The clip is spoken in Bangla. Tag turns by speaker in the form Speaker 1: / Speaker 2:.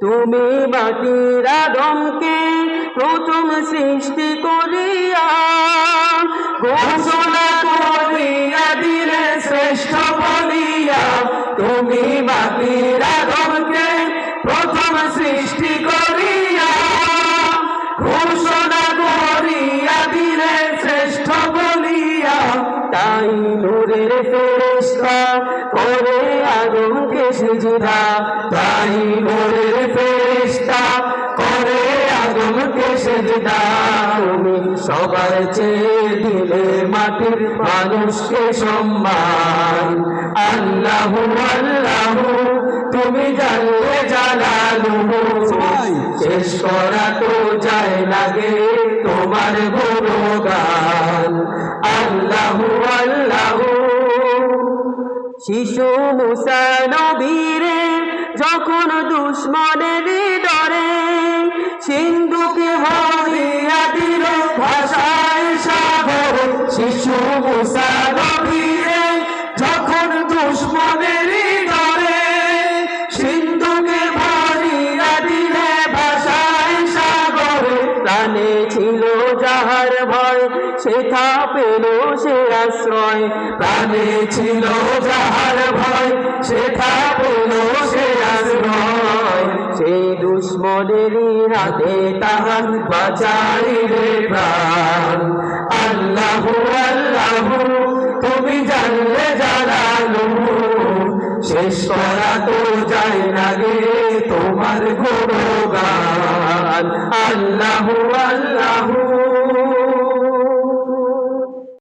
Speaker 1: তুমি মাটির আদমকে প্রথম সৃষ্টি করিয়া ঘোষণা করিয়া দিলে শ্রেষ্ঠ বলিয়া। তুমি মাটির আদমকে প্রথম সৃষ্টি করিয়া ঘোষণা করিয়া দিলে শ্রেষ্ঠ বলিয়া। তাই নূরের ফেরেশতা করে আদমকে সিজদা, তাই নূরের ফেরেশতা করে আদমকে সিজদা। তুমি সবার চেয়ে দিলে মাটির মানুষকে সম্মান। আল্লাহু আল্লাহু তুমি জানলে জালালুহু, শেষ করা তো যায় লাগে তোমার গুণগান। আল্লাহু আল্লাহু। শিশু মুসা নবীরে যখন দুশ্মনের ডরে সিন্ধুকে ভরিয়া দিল ভাষায় সাগর। শিশু মুসা নবীরে যখন দুশ্মনের ডরে সিন্ধুকে ভরিয়া দিলে ভাষায় সাগর। প্রাণে ছিল যাহার ভয় সেথা পেল সে আশ্রয়, প্রাণে ছিল যাহার ভয় সেথা পেল সে আশ্রয়। সেই দুশ্মনেরই হাতে তাহার বাঁচাইলে প্রাণ। আল্লাহু আল্লাহু তুমি জানলে জালালুহু, শেষ করা তো যায় না গে তোমার গুণগান। আল্লাহু আল্লাহু।